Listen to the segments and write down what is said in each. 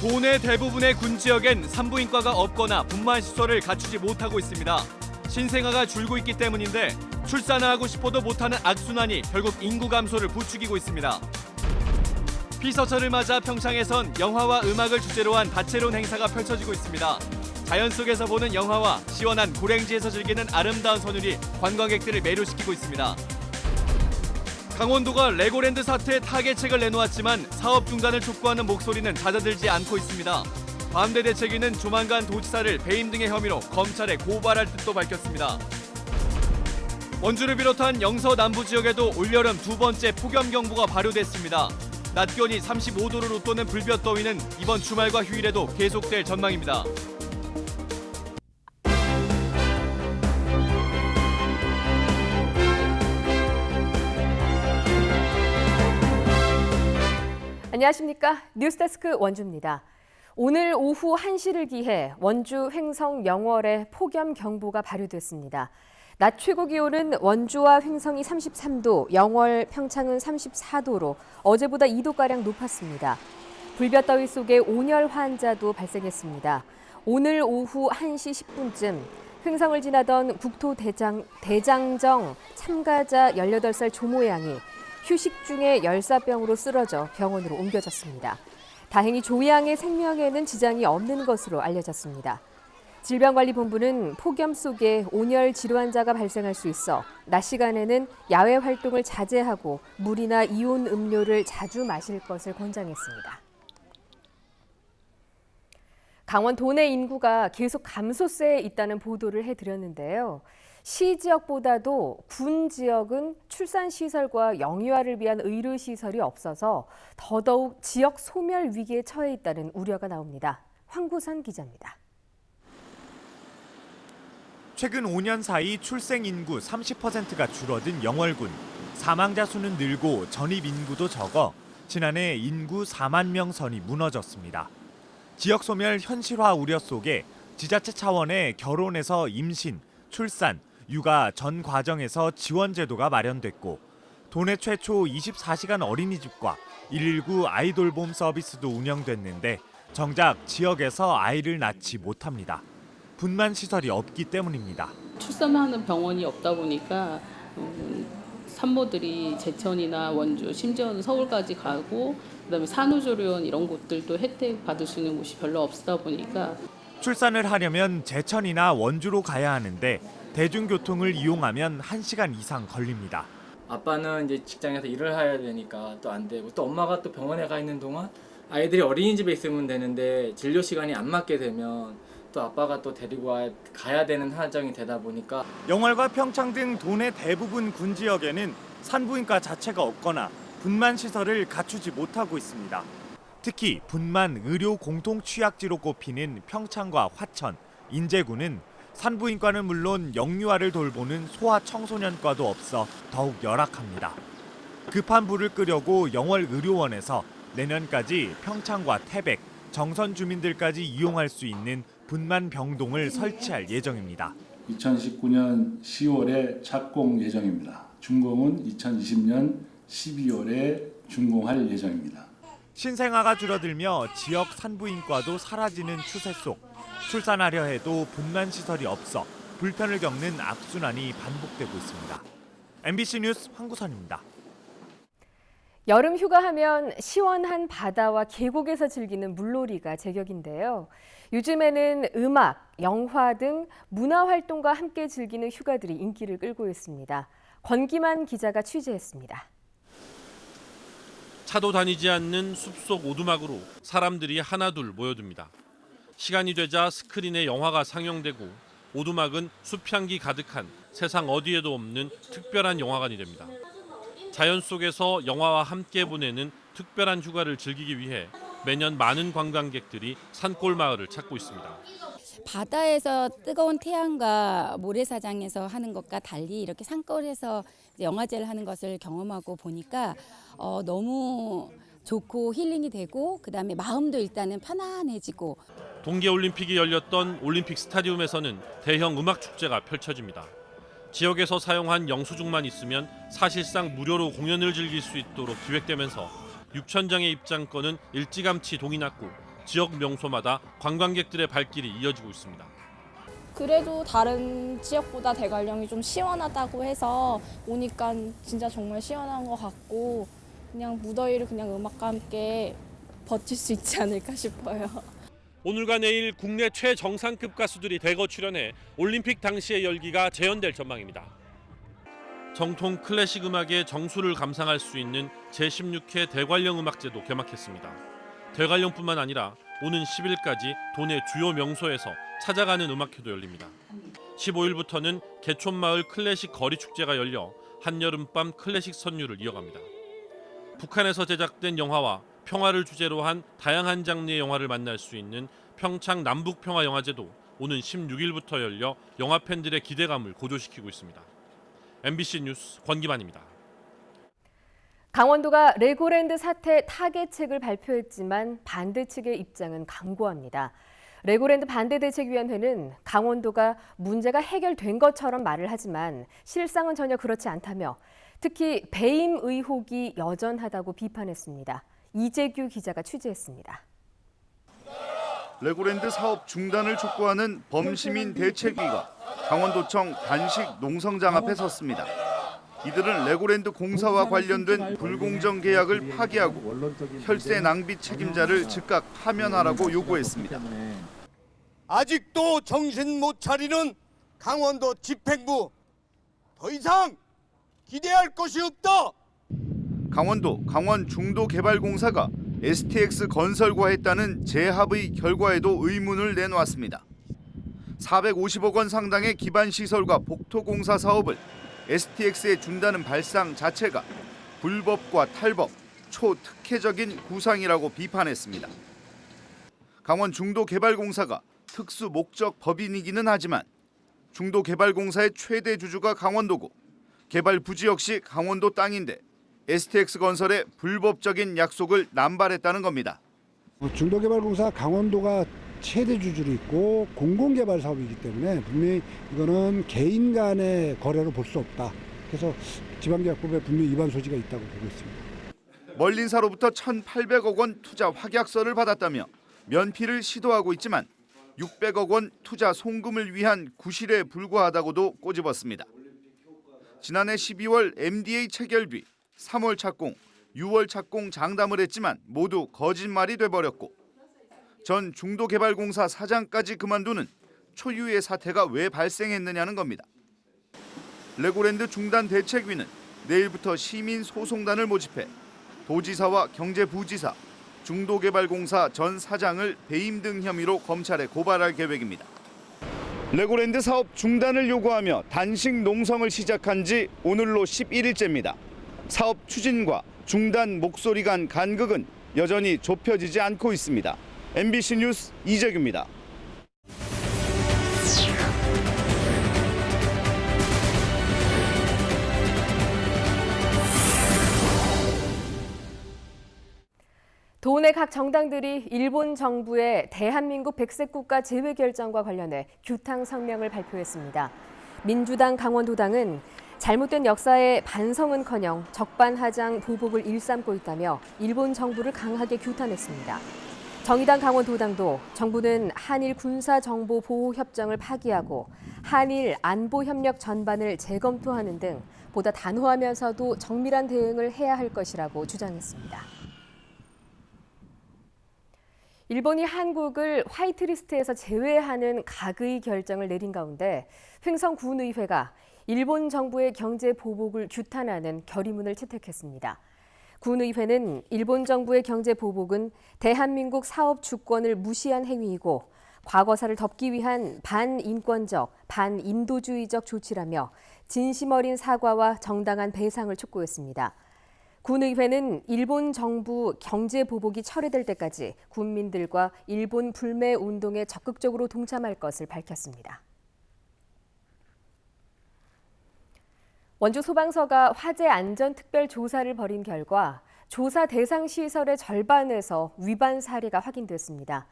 도내 대부분의 군 지역엔 산부인과가 없거나 분만 시설을 갖추지 못하고 있습니다. 신생아가 줄고 있기 때문인데 출산을 하고 싶어도 못하는 악순환이 결국 인구 감소를 부추기고 있습니다. 피서철을 맞아 평창에선 영화와 음악을 주제로 한 다채로운 행사가 펼쳐지고 있습니다. 자연 속에서 보는 영화와 시원한 고랭지에서 즐기는 아름다운 선율이 관광객들을 매료시키고 있습니다. 강원도가 레고랜드 사태에 타개책을 내놓았지만 사업 중단을 촉구하는 목소리는 잦아들지 않고 있습니다. 밤대 대책위는 조만간 도지사를 배임 등의 혐의로 검찰에 고발할 뜻도 밝혔습니다. 원주를 비롯한 영서 남부 지역에도 올여름 두 번째 폭염경보가 발효됐습니다. 낮 기온이 35도를 웃도는 불볕더위는 이번 주말과 휴일에도 계속될 전망입니다. 안녕하십니까. 뉴스데스크 원주입니다. 오늘 오후 1시를 기해 원주 횡성 영월에 폭염경보가 발효됐습니다. 낮 최고 기온은 원주와 횡성이 33도, 영월, 평창은 34도로 어제보다 2도가량 높았습니다. 불볕더위 속에 온열 환자도 발생했습니다. 오늘 오후 1시 10분쯤 횡성을 지나던 국토대장정 참가자 18살 조모 양이 휴식 중에 열사병으로 쓰러져 병원으로 옮겨졌습니다. 다행히 조 양의 생명에는 지장이 없는 것으로 알려졌습니다. 질병관리본부는 폭염 속에 온열 질환자가 발생할 수 있어 낮 시간에는 야외 활동을 자제하고 물이나 이온 음료를 자주 마실 것을 권장했습니다. 강원 도내 인구가 계속 감소세에 있다는 보도를 해드렸는데요. 시 지역보다도 군 지역은 출산시설과 영유아를 위한 의료시설이 없어서 더더욱 지역 소멸 위기에 처해 있다는 우려가 나옵니다. 황구선 기자입니다. 최근 5년 사이 출생 인구 30%가 줄어든 영월군. 사망자 수는 늘고 전입 인구도 적어 지난해 인구 4만 명 선이 무너졌습니다. 지역 소멸 현실화 우려 속에 지자체 차원의 결혼에서 임신, 출산, 육아 전 과정에서 지원 제도가 마련됐고 도내 최초 24시간 어린이집과 119 아이돌봄 서비스도 운영됐는데 정작 지역에서 아이를 낳지 못합니다. 분만 시설이 없기 때문입니다. 출산하는 병원이 없다 보니까 산모들이 제천이나 원주, 심지어는 서울까지 가고 그다음에 산후조리원 이런 곳들도 혜택 받을 수 있는 곳이 별로 없다 보니까 출산을 하려면 제천이나 원주로 가야 하는데 대중교통을 이용하면 1시간 이상 걸립니다. 아빠는 이제 직장에서 일을 해야 되니까 또 안 되고 또 엄마가 또 병원에 가 있는 동안 아이들이 어린이집에 있으면 되는데 진료 시간이 안 맞게 되면 또 아빠가 또 데리고 가야 되는 사정이 되다 보니까 영월과 평창 등 도내 대부분 군 지역에는 산부인과 자체가 없거나 분만 시설을 갖추지 못하고 있습니다. 특히 분만 의료 공통 취약지로 꼽히는 평창과 화천, 인제군은 산부인과는 물론 영유아를 돌보는 소아 청소년과도 없어 더욱 열악합니다. 급한 불을 끄려고 영월 의료원에서 내년까지 평창과 태백, 정선 주민들까지 이용할 수 있는 분만 병동을 설치할 예정입니다. 2019년 10월에 착공 예정입니다. 준공은 2020년 12월에 준공할 예정입니다. 신생아가 줄어들며 지역 산부인과도 사라지는 추세 속 출산하려 해도 분만 시설이 없어 불편을 겪는 악순환이 반복되고 있습니다. MBC 뉴스 황구선입니다. 여름 휴가하면 시원한 바다와 계곡에서 즐기는 물놀이가 제격인데요. 요즘에는 음악, 영화 등 문화활동과 함께 즐기는 휴가들이 인기를 끌고 있습니다. 권기만 기자가 취재했습니다. 차도 다니지 않는 숲속 오두막으로 사람들이 하나둘 모여듭니다. 시간이 되자 스크린에 영화가 상영되고 오두막은 숲향기 가득한 세상 어디에도 없는 특별한 영화관이 됩니다. 자연 속에서 영화와 함께 보내는 특별한 휴가를 즐기기 위해 매년 많은 관광객들이 산골 마을을 찾고 있습니다. 바다에서 뜨거운 태양과 모래사장에서 하는 것과 달리 이렇게 산골에서 영화제를 하는 것을 경험하고 보니까 너무 좋고 힐링이 되고 그다음에 마음도 일단은 편안해지고. 동계올림픽이 열렸던 올림픽 스타디움에서는 대형 음악 축제가 펼쳐집니다. 지역에서 사용한 영수증만 있으면 사실상 무료로 공연을 즐길 수 있도록 기획되면서 6천 장의 입장권은 일찌감치 동이 났고 지역 명소마다 관광객들의 발길이 이어지고 있습니다. 그래도 다른 지역보다 대관령이 좀 시원하다고 해서 오니까 진짜 정말 시원한 것 같고 그냥 무더위를 그냥 음악과 함께 버틸 수 있지 않을까 싶어요. 오늘과 내일 국내 최정상급 가수들이 대거 출연해 올림픽 당시의 열기가 재현될 전망입니다. 정통 클래식 음악의 정수를 감상할 수 있는 제16회 대관령 음악제도 개막했습니다. 대관령뿐만 아니라 오는 10일까지 도내 주요 명소에서 찾아가는 음악회도 열립니다. 15일부터는 개촌마을 클래식 거리축제가 열려 한여름밤 클래식 선율을 이어갑니다. 북한에서 제작된 영화와 평화를 주제로 한 다양한 장르의 영화를 만날 수 있는 평창 남북평화영화제도 오는 16일부터 열려 영화 팬들의 기대감을 고조시키고 있습니다. MBC 뉴스 권기만입니다. 강원도가 레고랜드 사태 타개책을 발표했지만 반대 측의 입장은 강고합니다. 레고랜드 반대대책위원회는 강원도가 문제가 해결된 것처럼 말을 하지만 실상은 전혀 그렇지 않다며 특히 배임 의혹이 여전하다고 비판했습니다. 이재규 기자가 취재했습니다. 레고랜드 사업 중단을 촉구하는 범시민 대책위가 강원도청 단식 농성장 앞에 섰습니다. 이들은 레고랜드 공사와 관련된 불공정 계약을 파기하고 혈세 낭비 책임자를 즉각 파면하라고 요구했습니다. 아직도 정신 못 차리는 강원도 집행부, 더 이상 기대할 것이 없다. 강원도 강원중도개발공사가 STX 건설과 했다는 재합의 결과에도 의문을 내놓았습니다. 450억 원 상당의 기반시설과 복토공사 사업을 STX에 준다는 발상 자체가 불법과 탈법, 초특혜적인 구상이라고 비판했습니다. 강원중도개발공사가 특수 목적 법인이기는 하지만 중도개발공사의 최대 주주가 강원도고 개발 부지 역시 강원도 땅인데 STX 건설의 불법적인 약속을 남발했다는 겁니다. 중도개발공사 강원도가 최대 주주로 있고 공공개발 사업이기 때문에 분명히 이거는 개인 간의 거래로 볼 수 없다. 그래서 지방계약법에 분명히 위반 소지가 있다고 보고 있습니다. 멀린사로부터 1,800억 원 투자 확약서를 받았다며 면피를 시도하고 있지만 600억 원 투자 송금을 위한 구실에 불과하다고도 꼬집었습니다. 지난해 12월 MDA 체결 뒤 3월 착공, 6월 착공 장담을 했지만 모두 거짓말이 돼버렸고 전 중도개발공사 사장까지 그만두는 초유의 사태가 왜 발생했느냐는 겁니다. 레고랜드 중단 대책위는 내일부터 시민소송단을 모집해 도지사와 경제부지사, 중도개발공사 전 사장을 배임 등 혐의로 검찰에 고발할 계획입니다. 레고랜드 사업 중단을 요구하며 단식 농성을 시작한 지 오늘로 11일째입니다. 사업 추진과 중단 목소리 간 간극은 여전히 좁혀지지 않고 있습니다. MBC 뉴스 이재규입니다. 도내 각 정당들이 일본 정부의 대한민국 백색국가 제외 결정과 관련해 규탄 성명을 발표했습니다. 민주당 강원도당은 잘못된 역사에 반성은커녕 적반하장 보복을 일삼고 있다며 일본 정부를 강하게 규탄했습니다. 정의당 강원도당도 정부는 한일 군사정보보호협정을 파기하고 한일 안보협력 전반을 재검토하는 등 보다 단호하면서도 정밀한 대응을 해야 할 것이라고 주장했습니다. 일본이 한국을 화이트리스트에서 제외하는 각의 결정을 내린 가운데 횡성군의회가 일본 정부의 경제 보복을 규탄하는 결의문을 채택했습니다. 군의회는 일본 정부의 경제 보복은 대한민국 사업 주권을 무시한 행위이고 과거사를 덮기 위한 반인권적, 반인도주의적 조치라며 진심 어린 사과와 정당한 배상을 촉구했습니다. 군의회는 일본 정부 경제 보복이 철회될 때까지 군민들과 일본 불매 운동에 적극적으로 동참할 것을 밝혔습니다. 원주 소방서가 화재 안전 특별 조사를 벌인 결과 조사 대상 시설의 절반에서 위반 사례가 확인됐습니다.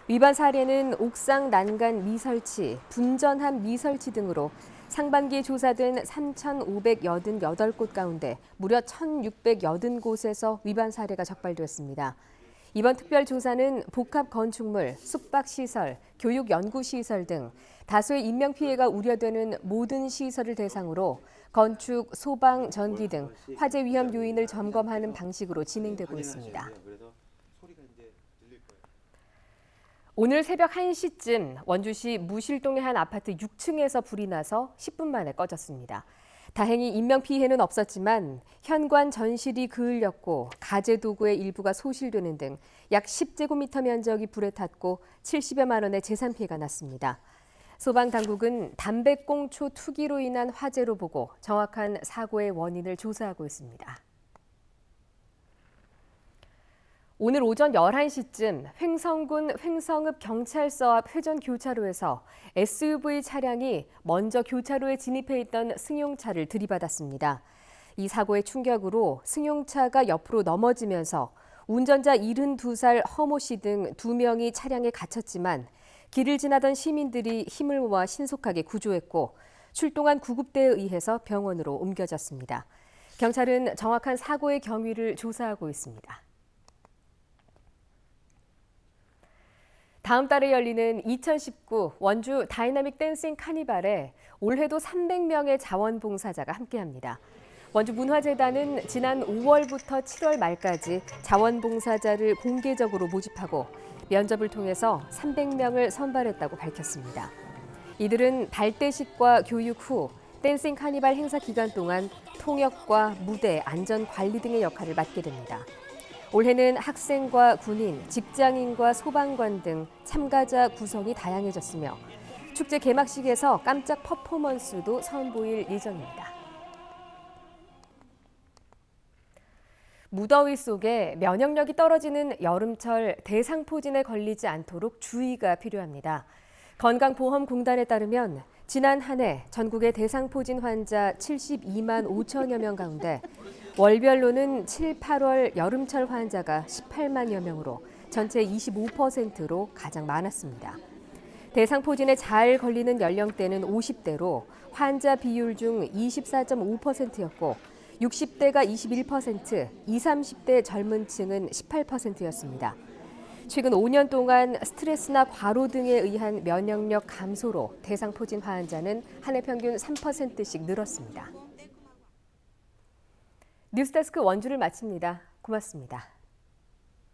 위반 사례는 옥상 난간 미설치, 분전함 미설치 등으로 상반기에 조사된 3,588곳 가운데 무려 1,680곳에서 위반 사례가 적발됐습니다. 이번 특별조사는 복합 건축물, 숙박시설, 교육연구시설 등 다수의 인명피해가 우려되는 모든 시설을 대상으로 건축, 소방, 전기 등 화재 위험 요인을 점검하는 방식으로 진행되고 있습니다. 오늘 새벽 1시쯤 원주시 무실동의 한 아파트 6층에서 불이 나서 10분 만에 꺼졌습니다. 다행히 인명피해는 없었지만 현관 전실이 그을렸고 가재도구의 일부가 소실되는 등 약 10제곱미터 면적이 불에 탔고 70여만 원의 재산 피해가 났습니다. 소방당국은 담배꽁초 투기로 인한 화재로 보고 정확한 사고의 원인을 조사하고 있습니다. 오늘 오전 11시쯤 횡성군 횡성읍 경찰서 앞 회전 교차로에서 SUV 차량이 먼저 교차로에 진입해 있던 승용차를 들이받았습니다. 이 사고의 충격으로 승용차가 옆으로 넘어지면서 운전자 72살 허모 씨 등 2명이 차량에 갇혔지만 길을 지나던 시민들이 힘을 모아 신속하게 구조했고 출동한 구급대에 의해서 병원으로 옮겨졌습니다. 경찰은 정확한 사고의 경위를 조사하고 있습니다. 다음 달에 열리는 2019 원주 다이나믹 댄싱 카니발에 올해도 300명의 자원봉사자가 함께합니다. 원주 문화재단은 지난 5월부터 7월 말까지 자원봉사자를 공개적으로 모집하고 면접을 통해서 300명을 선발했다고 밝혔습니다. 이들은 발대식과 교육 후 댄싱 카니발 행사 기간 동안 통역과 무대, 안전 관리 등의 역할을 맡게 됩니다. 올해는 학생과 군인, 직장인과 소방관 등 참가자 구성이 다양해졌으며 축제 개막식에서 깜짝 퍼포먼스도 선보일 예정입니다. 무더위 속에 면역력이 떨어지는 여름철 대상포진에 걸리지 않도록 주의가 필요합니다. 건강보험공단에 따르면 지난 한 해 전국의 대상포진 환자 72만 5천여 명 가운데 월별로는 7, 8월 여름철 환자가 18만여 명으로 전체 25%로 가장 많았습니다. 대상포진에 잘 걸리는 연령대는 50대로 환자 비율 중 24.5%였고 60대가 21%, 20, 30대 젊은 층은 18%였습니다. 최근 5년 동안 스트레스나 과로 등에 의한 면역력 감소로 대상포진 환자는 한 해 평균 3%씩 늘었습니다. 뉴스데스크 원주를 마칩니다. 고맙습니다.